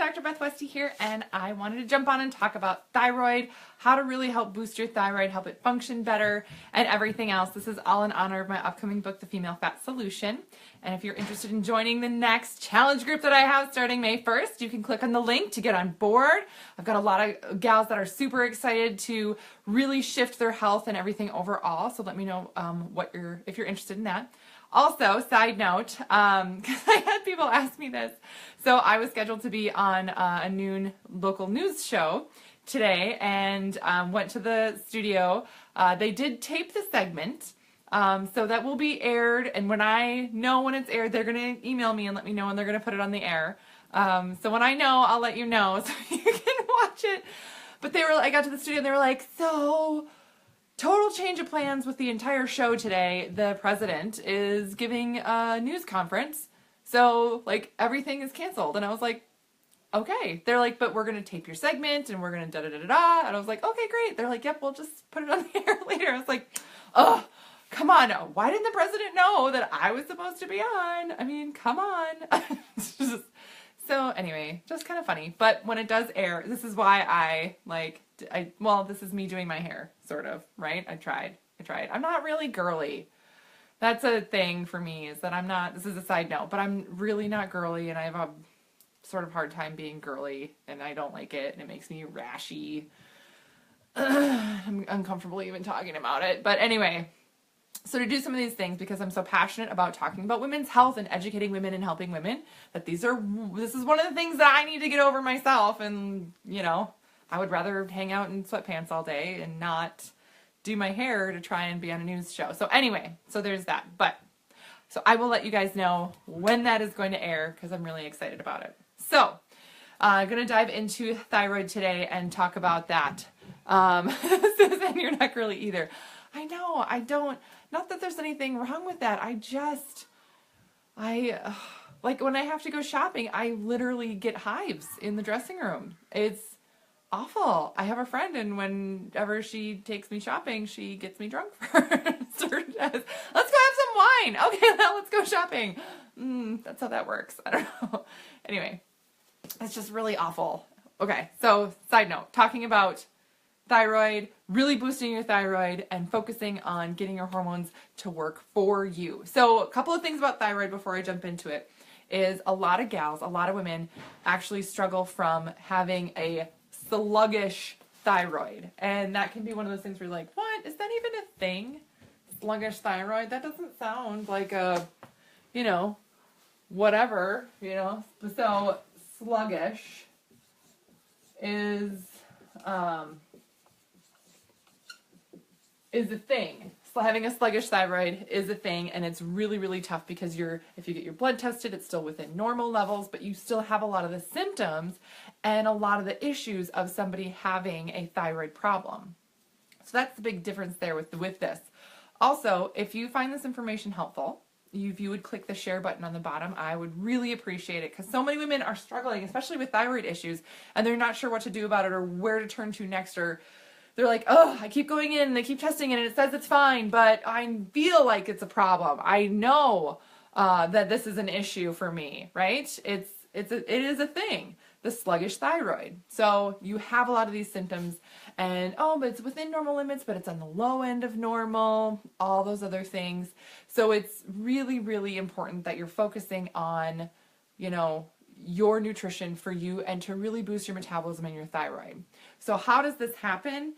Dr. Beth Westy here, and I wanted to jump on and talk about thyroid, how to really help boost your thyroid, help it function better, and everything else. This is all in honor of my upcoming book, The Female Fat Solution. And if you're interested in joining the next challenge group that I have starting May 1st, you can click on the link to get on board. I've got a lot of gals that are super excited to really shift their health and everything overall, so let me know if you're interested in that. Also, side note, because I had people ask me this, so I was scheduled to be on a noon local news show today and went to the studio. They did tape the segment, so that will be aired, and when I know when it's aired, they're going to email me and let me know when they're going to put it on the air. So when I know, I'll let you know so you can watch it. But I got to the studio and they were like, so... total change of plans with the entire show today. The president is giving a news conference, so like everything is canceled. And I was like, okay. They're like, but we're gonna tape your segment and we're gonna da da da da da. And I was like, okay, great. They're like, yep, we'll just put it on the air later. I was like, oh, come on. Why didn't the president know that I was supposed to be on? I mean, come on. So anyway, just kind of funny. But when it does air, this is why this is me doing my hair, sort of, right? I tried. I'm not really girly. That's a thing for me, is that I'm not, this is a side note, but I'm really not girly, and I have a sort of hard time being girly, and I don't like it, and it makes me rashy. I'm uncomfortable even talking about it. But anyway, so to do some of these things, because I'm so passionate about talking about women's health and educating women and helping women, this is one of the things that I need to get over myself. And, I would rather hang out in sweatpants all day and not do my hair to try and be on a news show. So anyway, so there's that. So I will let you guys know when that is going to air, because I'm really excited about it. So I'm going to dive into thyroid today and talk about that. Susan, you're not girly either. I know, I don't, not that there's anything wrong with that. Like when I have to go shopping, I literally get hives in the dressing room. It's awful. I have a friend, and whenever she takes me shopping, she gets me drunk first. Or says, let's go have some wine. Okay, now let's go shopping. That's how that works. I don't know. Anyway, it's just really awful. Okay, so side note, talking about thyroid, really boosting your thyroid and focusing on getting your hormones to work for you. So a couple of things about thyroid before I jump into it is a lot of women actually struggle from having a sluggish thyroid. And that can be one of those things where you're like, what? Is that even a thing? Sluggish thyroid? That doesn't sound like a, whatever, So sluggish is a thing. So having a sluggish thyroid is a thing, and it's really, really tough because if you get your blood tested, it's still within normal levels, but you still have a lot of the symptoms and a lot of the issues of somebody having a thyroid problem. So that's the big difference there with this. Also, if you find this information helpful, if you would click the share button on the bottom, I would really appreciate it, because so many women are struggling, especially with thyroid issues, and they're not sure what to do about it or where to turn to next, or they're like, oh, I keep going in and they keep testing it and it says it's fine, but I feel like it's a problem. I know that this is an issue for me, right? It is a thing, the sluggish thyroid. So you have a lot of these symptoms, and but it's within normal limits, but it's on the low end of normal, all those other things. So it's really, really important that you're focusing on, your nutrition for you and to really boost your metabolism and your thyroid. So how does this happen?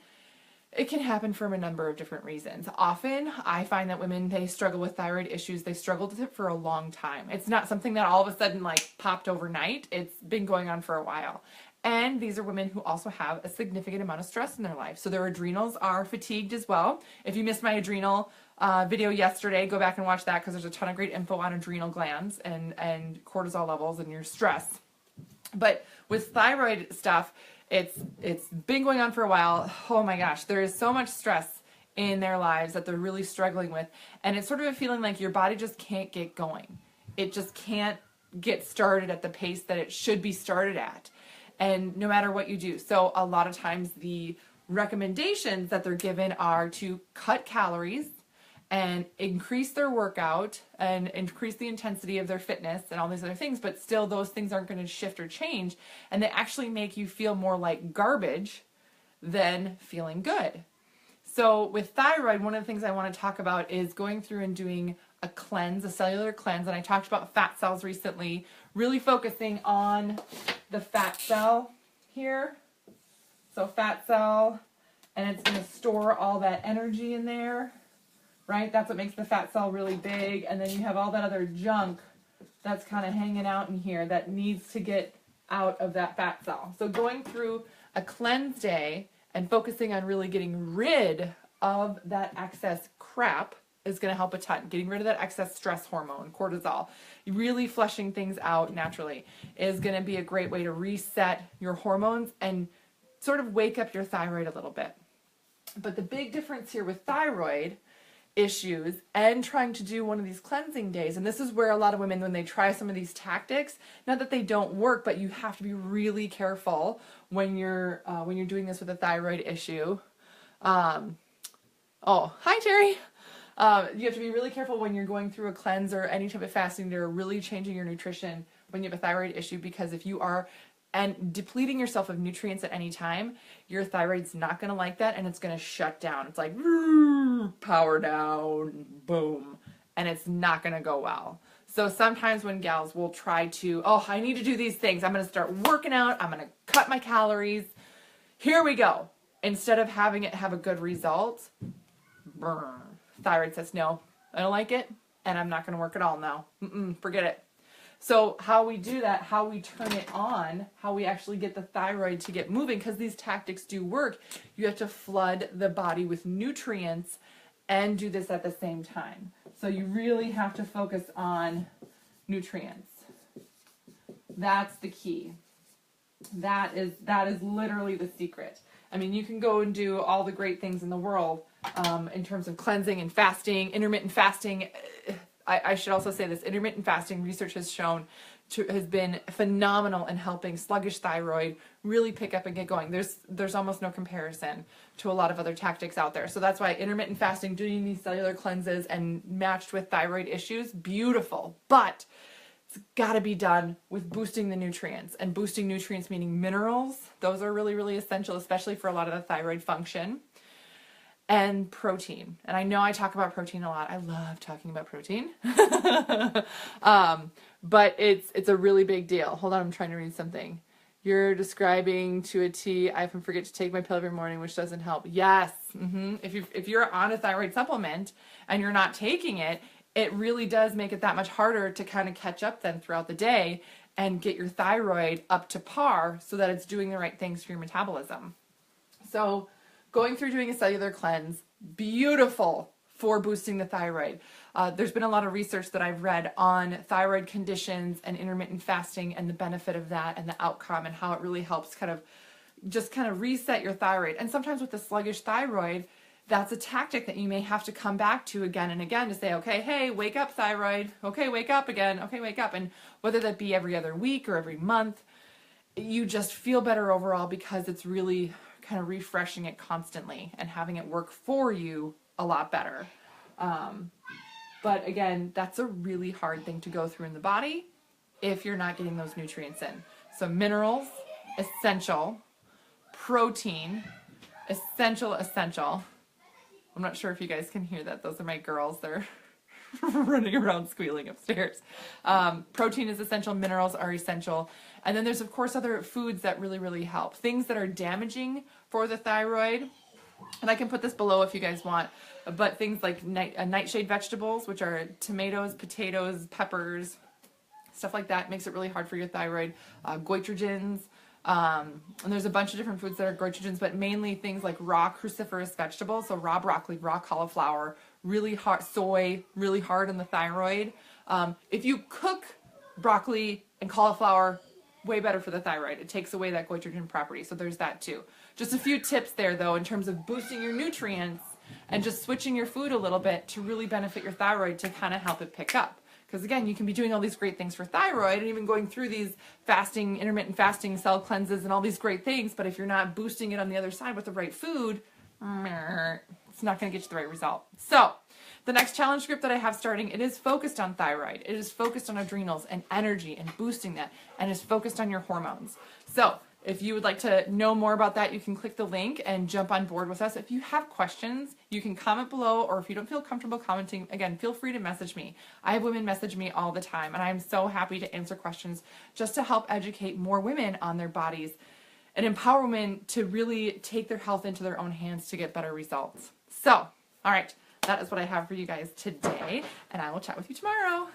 It can happen from a number of different reasons. Often, I find that women, they struggle with thyroid issues. They struggled with it for a long time. It's not something that all of a sudden popped overnight. It's been going on for a while. And these are women who also have a significant amount of stress in their life. So their adrenals are fatigued as well. If you missed my adrenal video yesterday, go back and watch that, because there's a ton of great info on adrenal glands and cortisol levels and your stress. But with thyroid stuff, it's been going on for a while. Oh my gosh, there is so much stress in their lives that they're really struggling with. And it's sort of a feeling like your body just can't get going. It just can't get started at the pace that it should be started at. And no matter what you do. So a lot of times the recommendations that they're given are to cut calories and increase their workout and increase the intensity of their fitness and all these other things, but still those things aren't going to shift or change, and they actually make you feel more like garbage than feeling good. So with thyroid, one of the things I want to talk about is going through and doing a cleanse, a cellular cleanse, and I talked about fat cells recently, really focusing on the fat cell here. So fat cell, and it's going to store all that energy in there, right? That's what makes the fat cell really big, and then you have all that other junk that's kind of hanging out in here that needs to get out of that fat cell. So going through a cleanse day and focusing on really getting rid of that excess crap is going to help a ton. Getting rid of that excess stress hormone, cortisol, really flushing things out naturally is going to be a great way to reset your hormones and sort of wake up your thyroid a little bit. But the big difference here with thyroid issues and trying to do one of these cleansing days, and this is where a lot of women, when they try some of these tactics, not that they don't work, but you have to be really careful when you're doing this with a thyroid issue. Oh, hi Terry. You have to be really careful when you're going through a cleanse or any type of fasting. They're really changing your nutrition when you have a thyroid issue, because if you are depleting yourself of nutrients at any time, your thyroid's not going to like that, and it's going to shut down. It's like power down, boom, and it's not going to go well. So sometimes when gals will try to, oh, I need to do these things, I'm going to start working out, I'm going to cut my calories, here we go. Instead of having it have a good result, thyroid says, no, I don't like it, and I'm not going to work at all now. Forget it. So how we do that, how we turn it on, how we actually get the thyroid to get moving, because these tactics do work, you have to flood the body with nutrients and do this at the same time. So you really have to focus on nutrients. That's the key. That is literally the secret. I mean, you can go and do all the great things in the world in terms of cleansing and fasting, intermittent fasting. I should also say this, intermittent fasting research has shown has been phenomenal in helping sluggish thyroid really pick up and get going. There's almost no comparison to a lot of other tactics out there. So that's why intermittent fasting, doing these cellular cleanses and matched with thyroid issues, beautiful. But it's got to be done with boosting the nutrients, and boosting nutrients meaning minerals. Those are really, really essential, especially for a lot of the thyroid function. And protein. And I know I talk about protein a lot. I love talking about protein. But it's a really big deal. Hold on, I'm trying to read something. You're describing to a T, I often forget to take my pill every morning, which doesn't help. Yes. If you're on a thyroid supplement and you're not taking it, it really does make it that much harder to kind of catch up then throughout the day and get your thyroid up to par so that it's doing the right things for your metabolism. So going through doing a cellular cleanse, beautiful for boosting the thyroid. There's been a lot of research that I've read on thyroid conditions and intermittent fasting and the benefit of that and the outcome and how it really helps kind of reset your thyroid. And sometimes with the sluggish thyroid, that's a tactic that you may have to come back to again and again to say, okay, hey, wake up thyroid. Okay, wake up again. Okay, wake up. And whether that be every other week or every month, you just feel better overall because it's really kind of refreshing it constantly and having it work for you a lot better. But again, that's a really hard thing to go through in the body if you're not getting those nutrients in. So minerals, essential. Protein, essential. I'm not sure if you guys can hear that. Those are my girls. They're running around squealing upstairs. Protein is essential. Minerals are essential. And then there's, of course, other foods that really, really help. Things that are damaging for the thyroid. And I can put this below if you guys want. But things like nightshade vegetables, which are tomatoes, potatoes, peppers, stuff like that, makes it really hard for your thyroid. Goitrogens. And there's a bunch of different foods that are goitrogens, but mainly things like raw cruciferous vegetables. So raw broccoli, raw cauliflower, really hard, soy, really hard on the thyroid. If you cook broccoli and cauliflower, way better for the thyroid. It takes away that goitrogen property. So there's that too. Just a few tips there though, in terms of boosting your nutrients and just switching your food a little bit to really benefit your thyroid to kind of help it pick up. Because again, you can be doing all these great things for thyroid and even going through these fasting, intermittent fasting, cell cleanses and all these great things, but if you're not boosting it on the other side with the right food, it's not going to get you the right result. So the next challenge group that I have starting, it is focused on thyroid. It is focused on adrenals and energy and boosting that, and is focused on your hormones. So if you would like to know more about that, you can click the link and jump on board with us. If you have questions, you can comment below, or if you don't feel comfortable commenting, again, feel free to message me. I have women message me all the time, and I'm so happy to answer questions just to help educate more women on their bodies and empower women to really take their health into their own hands to get better results. So, all right, that is what I have for you guys today, and I will chat with you tomorrow.